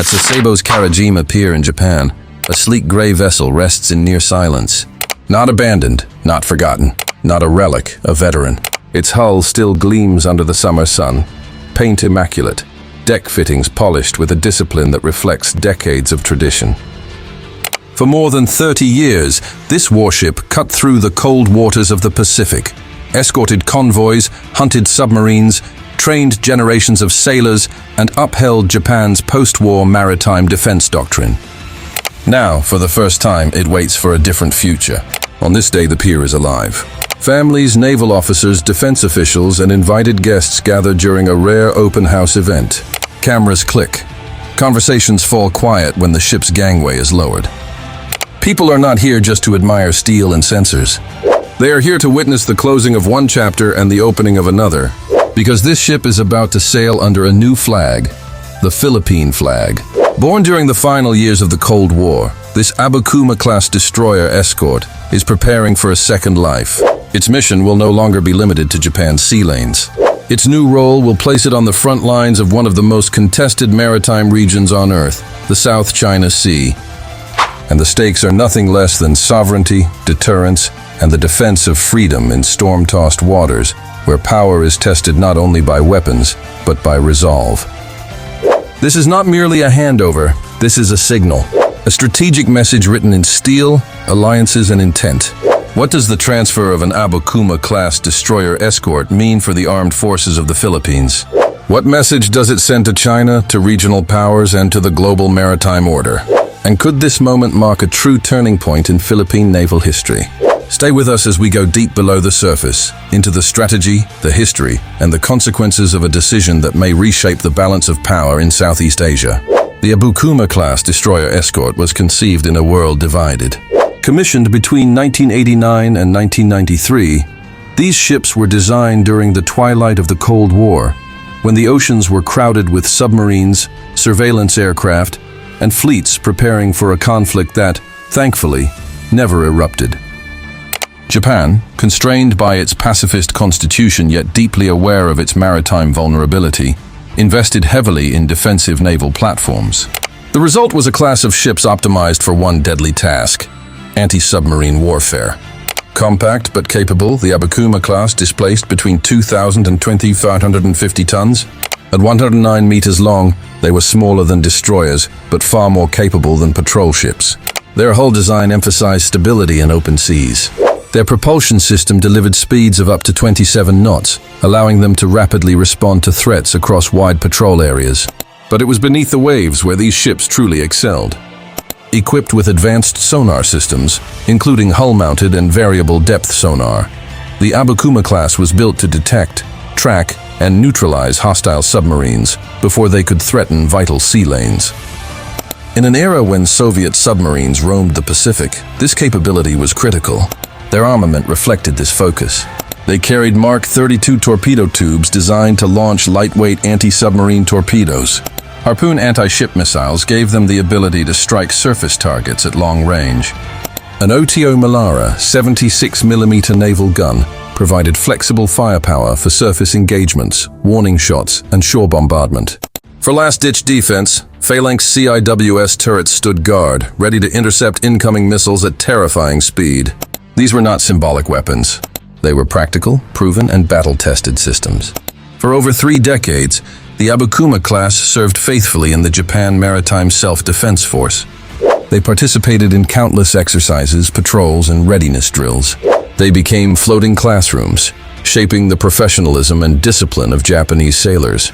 At Sasebo Kurajima Pier in Japan, a sleek gray vessel rests in near silence. Not abandoned, not forgotten, not a relic, a veteran. Its hull still gleams under the summer sun, paint immaculate, deck fittings polished with a discipline that reflects decades of tradition. For more than 30 years, this warship cut through the cold waters of the Pacific, escorted convoys, hunted submarines, trained generations of sailors, and upheld Japan's post-war maritime defense doctrine. Now, for the first time, it waits for a different future. On this day, the pier is alive. Families, naval officers, defense officials, and invited guests gather during a rare open house event. Cameras click. Conversations fall quiet when the ship's gangway is lowered. People are not here just to admire steel and sensors. They are here to witness the closing of one chapter and the opening of another, because this ship is about to sail under a new flag, the Philippine flag. Born during the final years of the Cold War, this Abukuma-class destroyer escort is preparing for a second life. Its mission will no longer be limited to Japan's sea lanes. Its new role will place it on the front lines of one of the most contested maritime regions on Earth, the South China Sea. And the stakes are nothing less than sovereignty, deterrence, and the defense of freedom in storm-tossed waters, where power is tested not only by weapons, but by resolve. This is not merely a handover, this is a signal. A strategic message written in steel, alliances, and intent. What does the transfer of an Abukuma-class destroyer escort mean for the armed forces of the Philippines? What message does it send to China, to regional powers, and to the global maritime order? And could this moment mark a true turning point in Philippine naval history? Stay with us as we go deep below the surface, into the strategy, the history, and the consequences of a decision that may reshape the balance of power in Southeast Asia. The Abukuma-class destroyer escort was conceived in a world divided. Commissioned between 1989 and 1993, these ships were designed during the twilight of the Cold War, when the oceans were crowded with submarines, surveillance aircraft, and fleets preparing for a conflict that, thankfully, never erupted. Japan, constrained by its pacifist constitution yet deeply aware of its maritime vulnerability, invested heavily in defensive naval platforms. The result was a class of ships optimized for one deadly task: anti-submarine warfare. Compact but capable, the Abukuma-class displaced between 2,000 and 2,550 tons. At 109 meters long, they were smaller than destroyers, but far more capable than patrol ships. Their hull design emphasized stability in open seas. Their propulsion system delivered speeds of up to 27 knots, allowing them to rapidly respond to threats across wide patrol areas. But it was beneath the waves where these ships truly excelled. Equipped with advanced sonar systems, including hull-mounted and variable depth sonar, the Abukuma-class was built to detect, track, and neutralize hostile submarines before they could threaten vital sea lanes. In an era when Soviet submarines roamed the Pacific, this capability was critical. Their armament reflected this focus. They carried Mark 32 torpedo tubes designed to launch lightweight anti-submarine torpedoes. Harpoon anti-ship missiles gave them the ability to strike surface targets at long range. An OTO Melara 76mm naval gun provided flexible firepower for surface engagements, warning shots, and shore bombardment. For last-ditch defense, Phalanx CIWS turrets stood guard, ready to intercept incoming missiles at terrifying speed. These were not symbolic weapons. They were practical, proven, and battle-tested systems. For over 3 decades, the Abukuma-class served faithfully in the Japan Maritime Self-Defense Force. They participated in countless exercises, patrols, and readiness drills. They became floating classrooms, shaping the professionalism and discipline of Japanese sailors.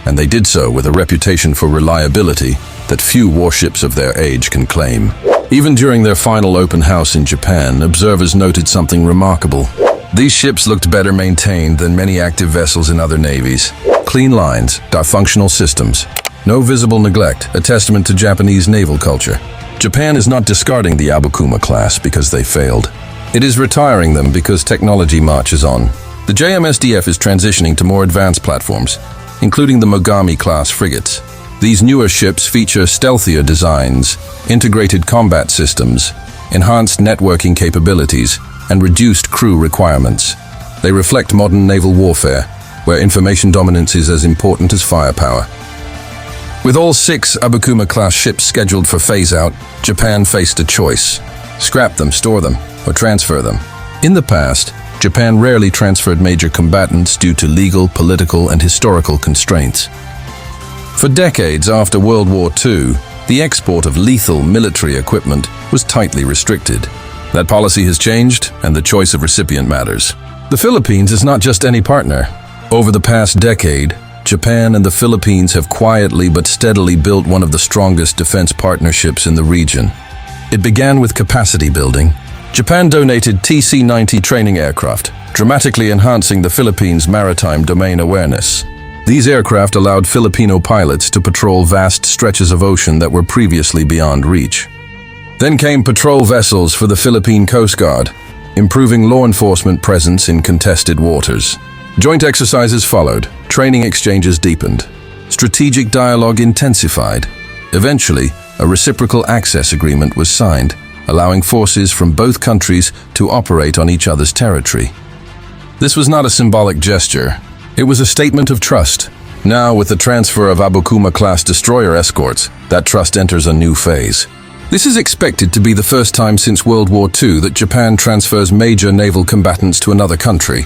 And they did so with a reputation for reliability that few warships of their age can claim. Even during their final open house in Japan, observers noted something remarkable. These ships looked better maintained than many active vessels in other navies. Clean lines, functional systems. No visible neglect, a testament to Japanese naval culture. Japan is not discarding the Abukuma-class because they failed. It is retiring them because technology marches on. The JMSDF is transitioning to more advanced platforms, including the Mogami-class frigates. These newer ships feature stealthier designs, integrated combat systems, enhanced networking capabilities, and reduced crew requirements. They reflect modern naval warfare, where information dominance is as important as firepower. With all 6 Abukuma-class ships scheduled for phase-out, Japan faced a choice: scrap them, store them, or transfer them. In the past, Japan rarely transferred major combatants due to legal, political, and historical constraints. For decades after World War II, the export of lethal military equipment was tightly restricted. That policy has changed, and the choice of recipient matters. The Philippines is not just any partner. Over the past decade, Japan and the Philippines have quietly but steadily built one of the strongest defense partnerships in the region. It began with capacity building. Japan donated TC-90 training aircraft, dramatically enhancing the Philippines' maritime domain awareness. These aircraft allowed Filipino pilots to patrol vast stretches of ocean that were previously beyond reach. Then came patrol vessels for the Philippine Coast Guard, improving law enforcement presence in contested waters. Joint exercises followed, training exchanges deepened, strategic dialogue intensified. Eventually, a reciprocal access agreement was signed, allowing forces from both countries to operate on each other's territory. This was not a symbolic gesture. It was a statement of trust. Now, with the transfer of Abukuma-class destroyer escorts, that trust enters a new phase. This is expected to be the first time since World War II that Japan transfers major naval combatants to another country,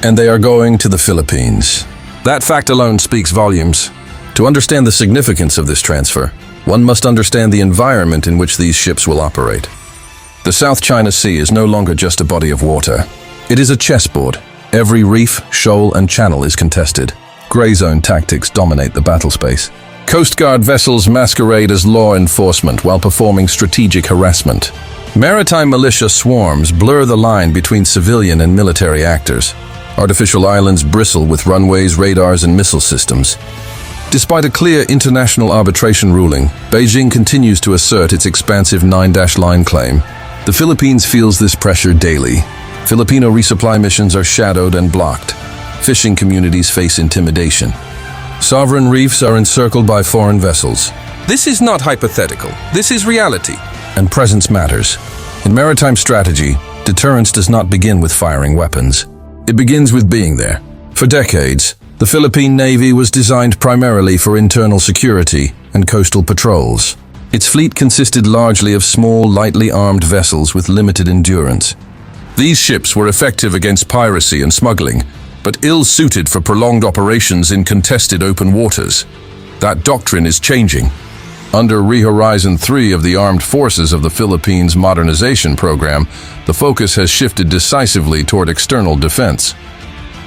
and they are going to the Philippines. That fact alone speaks volumes. To understand the significance of this transfer, one must understand the environment in which these ships will operate. The South China Sea is no longer just a body of water. It is a chessboard. Every reef, shoal, and channel is contested. Gray zone tactics dominate the battle space. Coast Guard vessels masquerade as law enforcement while performing strategic harassment. Maritime militia swarms blur the line between civilian and military actors. Artificial islands bristle with runways, radars, and missile systems. Despite a clear international arbitration ruling, Beijing continues to assert its expansive 9-line claim. The Philippines feels this pressure daily. Filipino resupply missions are shadowed and blocked. Fishing communities face intimidation. Sovereign reefs are encircled by foreign vessels. This is not hypothetical. This is reality. And presence matters. In maritime strategy, deterrence does not begin with firing weapons. It begins with being there. For decades, the Philippine Navy was designed primarily for internal security and coastal patrols. Its fleet consisted largely of small, lightly armed vessels with limited endurance. These ships were effective against piracy and smuggling, but ill-suited for prolonged operations in contested open waters. That doctrine is changing. Under Rehorizon 3 of the Armed Forces of the Philippines Modernization Program, the focus has shifted decisively toward external defense.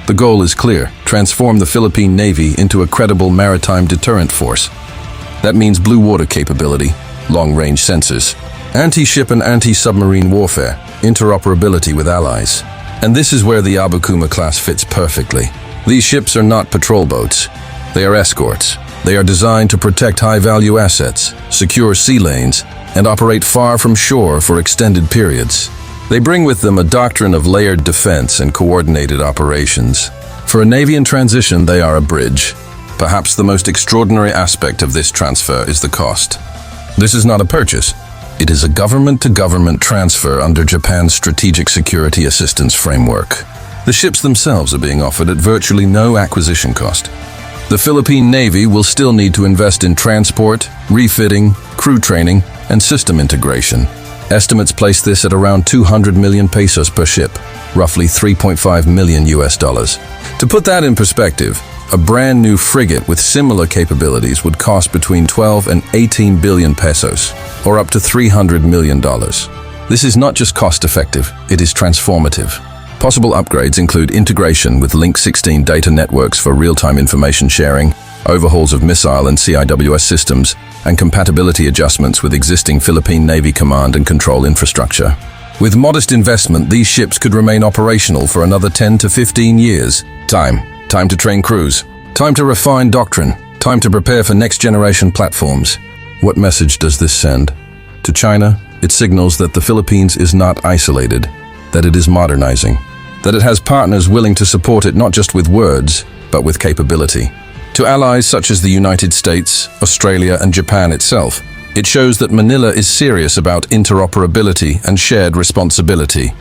The goal is clear: transform the Philippine Navy into a credible maritime deterrent force. That means blue water capability, long-range sensors, anti-ship and anti-submarine warfare, interoperability with allies. And this is where the Abukuma-class fits perfectly. These ships are not patrol boats. They are escorts. They are designed to protect high-value assets, secure sea lanes, and operate far from shore for extended periods. They bring with them a doctrine of layered defense and coordinated operations. For a Navy in transition, they are a bridge. Perhaps the most extraordinary aspect of this transfer is the cost. This is not a purchase. It is a government-to-government transfer under Japan's Strategic Security Assistance Framework. The ships themselves are being offered at virtually no acquisition cost. The Philippine Navy will still need to invest in transport, refitting, crew training, and system integration. Estimates place this at around 200 million pesos per ship, roughly $3.5 million. To put that in perspective, a brand new frigate with similar capabilities would cost between 12 and 18 billion pesos, or up to $300 million. This is not just cost-effective, it is transformative. Possible upgrades include integration with Link 16 data networks for real-time information sharing, overhauls of missile and CIWS systems, and compatibility adjustments with existing Philippine Navy command and control infrastructure. With modest investment, these ships could remain operational for another 10 to 15 years. Time to train crews. Time to refine doctrine. Time to prepare for next-generation platforms. What message does this send? To China, it signals that the Philippines is not isolated, that it is modernizing, that it has partners willing to support it not just with words, but with capability. To allies such as the United States, Australia, and Japan itself, it shows that Manila is serious about interoperability and shared responsibility.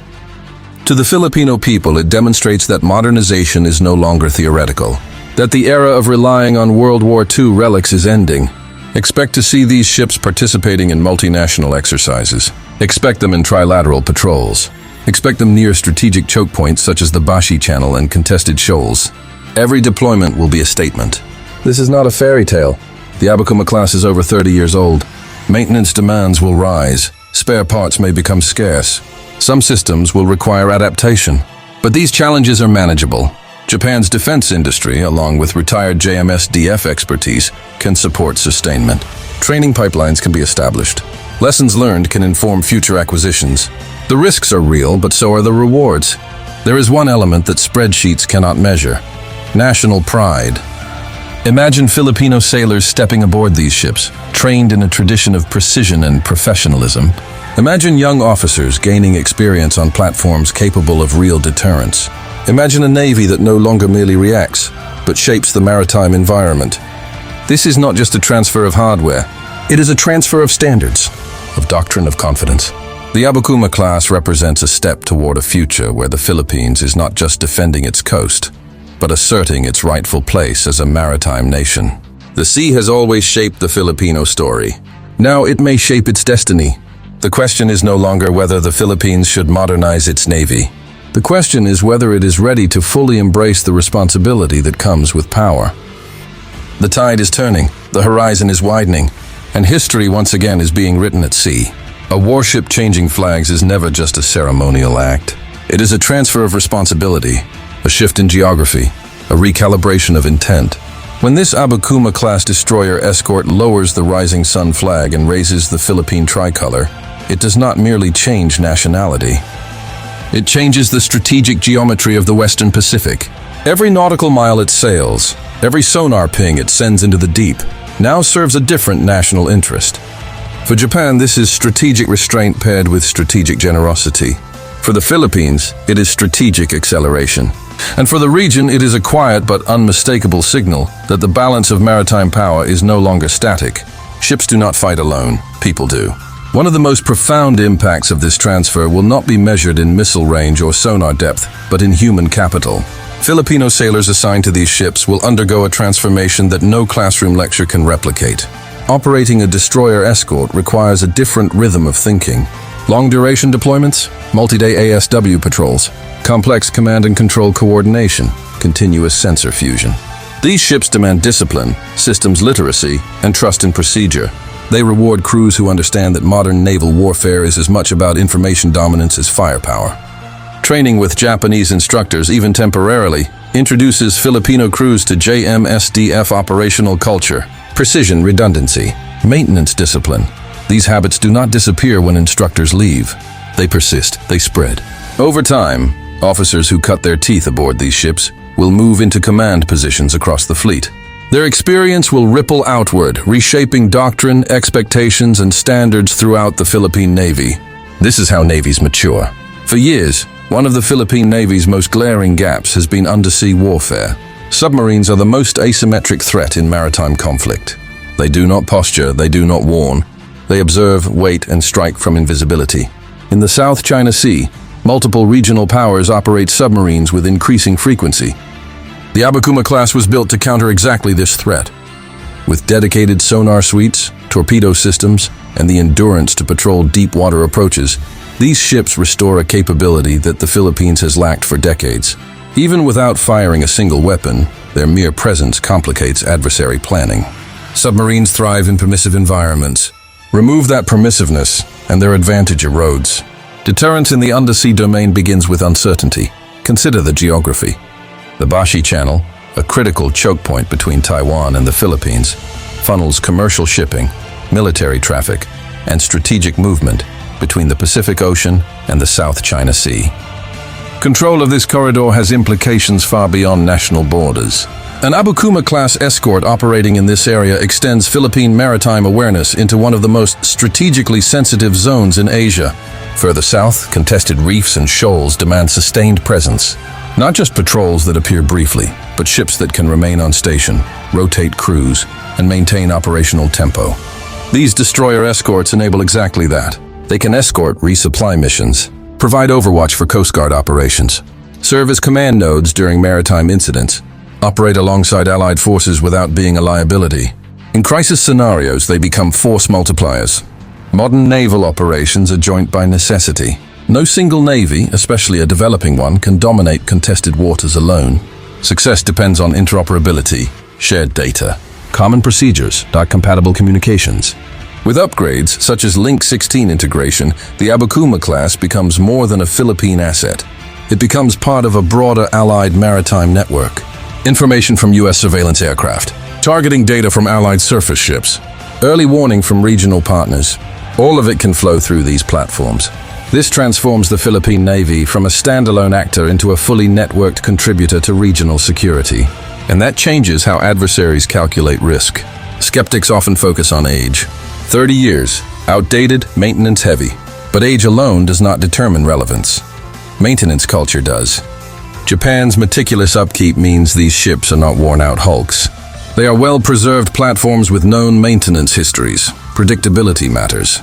To the Filipino people, it demonstrates that modernization is no longer theoretical, that the era of relying on World War II relics is ending, Expect to see these ships participating in multinational exercises. Expect them in trilateral patrols. Expect them near strategic choke points such as the Bashi Channel and contested shoals. Every deployment will be a statement. This is not a fairy tale. The Abukuma-class is over 30 years old. Maintenance demands will rise. Spare parts may become scarce. Some systems will require adaptation. But these challenges are manageable. Japan's defense industry, along with retired JMSDF expertise, can support sustainment. Training pipelines can be established. Lessons learned can inform future acquisitions. The risks are real, but so are the rewards. There is one element that spreadsheets cannot measure: national pride. Imagine Filipino sailors stepping aboard these ships, trained in a tradition of precision and professionalism. Imagine young officers gaining experience on platforms capable of real deterrence. Imagine a Navy that no longer merely reacts, but shapes the maritime environment. This is not just a transfer of hardware. It is a transfer of standards, of doctrine of confidence. The Abukuma-class represents a step toward a future where the Philippines is not just defending its coast, but asserting its rightful place as a maritime nation. The sea has always shaped the Filipino story. Now it may shape its destiny. The question is no longer whether the Philippines should modernize its navy. The question is whether it is ready to fully embrace the responsibility that comes with power. The tide is turning, the horizon is widening, and history once again is being written at sea. A warship changing flags is never just a ceremonial act. It is a transfer of responsibility, a shift in geography, a recalibration of intent. When this Abukuma-class destroyer escort lowers the rising sun flag and raises the Philippine tricolor, it does not merely change nationality. It changes the strategic geometry of the Western Pacific. Every nautical mile it sails, every sonar ping it sends into the deep, now serves a different national interest. For Japan, this is strategic restraint paired with strategic generosity. For the Philippines, it is strategic acceleration. And for the region, it is a quiet but unmistakable signal that the balance of maritime power is no longer static. Ships do not fight alone, people do. One of the most profound impacts of this transfer will not be measured in missile range or sonar depth, but in human capital. Filipino sailors assigned to these ships will undergo a transformation that no classroom lecture can replicate. Operating a destroyer escort requires a different rhythm of thinking. Long-duration deployments, multi-day ASW patrols, complex command and control coordination, continuous sensor fusion. These ships demand discipline, systems literacy, and trust in procedure. They reward crews who understand that modern naval warfare is as much about information dominance as firepower. Training with Japanese instructors, even temporarily, introduces Filipino crews to JMSDF operational culture, precision redundancy, maintenance discipline. These habits do not disappear when instructors leave. They persist, they spread. Over time, officers who cut their teeth aboard these ships will move into command positions across the fleet. Their experience will ripple outward, reshaping doctrine, expectations, and standards throughout the Philippine Navy. This is how navies mature. For years, one of the Philippine Navy's most glaring gaps has been undersea warfare. Submarines are the most asymmetric threat in maritime conflict. They do not posture, they do not warn. They observe, wait, and strike from invisibility. In the South China Sea, multiple regional powers operate submarines with increasing frequency. The Abukuma-class was built to counter exactly this threat. With dedicated sonar suites, torpedo systems, and the endurance to patrol deep water approaches, these ships restore a capability that the Philippines has lacked for decades. Even without firing a single weapon, their mere presence complicates adversary planning. Submarines thrive in permissive environments. Remove that permissiveness, and their advantage erodes. Deterrence in the undersea domain begins with uncertainty. Consider the geography. The Bashi Channel, a critical choke point between Taiwan and the Philippines, funnels commercial shipping, military traffic, and strategic movement between the Pacific Ocean and the South China Sea. Control of this corridor has implications far beyond national borders. An Abukuma-class escort operating in this area extends Philippine maritime awareness into one of the most strategically sensitive zones in Asia. Further south, contested reefs and shoals demand sustained presence. Not just patrols that appear briefly, but ships that can remain on station, rotate crews, and maintain operational tempo. These destroyer escorts enable exactly that. They can escort resupply missions, provide overwatch for Coast Guard operations, serve as command nodes during maritime incidents, operate alongside Allied forces without being a liability. In crisis scenarios, they become force multipliers. Modern naval operations are joint by necessity. No single navy, especially a developing one, can dominate contested waters alone. Success depends on interoperability, shared data, common procedures, compatible communications. With upgrades, such as Link 16 integration, the Abukuma-class becomes more than a Philippine asset. It becomes part of a broader allied maritime network. Information from U.S. surveillance aircraft, targeting data from allied surface ships, early warning from regional partners. All of it can flow through these platforms. This transforms the Philippine Navy from a standalone actor into a fully networked contributor to regional security. And that changes how adversaries calculate risk. Skeptics often focus on age. 30 years, outdated, maintenance heavy. But age alone does not determine relevance. Maintenance culture does. Japan's meticulous upkeep means these ships are not worn-out hulks. They are well-preserved platforms with known maintenance histories. Predictability matters.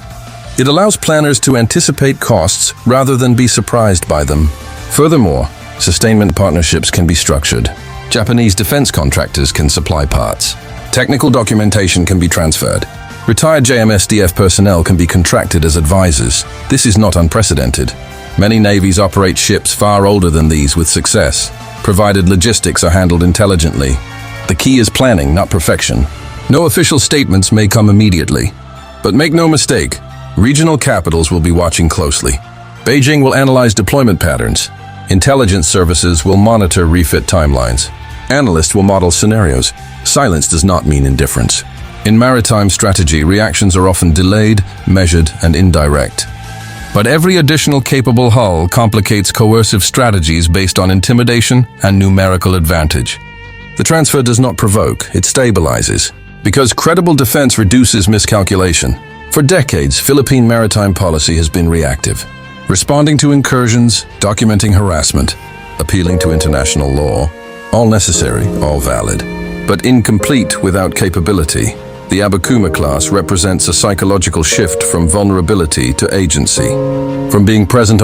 It allows planners to anticipate costs rather than be surprised by them. Furthermore, sustainment partnerships can be structured. Japanese defense contractors can supply parts. Technical documentation can be transferred. Retired JMSDF personnel can be contracted as advisors. This is not unprecedented. Many navies operate ships far older than these with success, provided logistics are handled intelligently. The key is planning, not perfection. No official statements may come immediately. But make no mistake, regional capitals will be watching closely. Beijing will analyze deployment patterns. Intelligence services will monitor refit timelines. Analysts will model scenarios. Silence does not mean indifference. In maritime strategy, reactions are often delayed, measured, and indirect. But every additional capable hull complicates coercive strategies based on intimidation and numerical advantage. The transfer does not provoke, it stabilizes. Because credible defense reduces miscalculation. For decades, Philippine maritime policy has been reactive, responding to incursions, documenting harassment, appealing to international law. All necessary, all valid, but incomplete without capability. The Abukuma-class represents a psychological shift from vulnerability to agency, from being present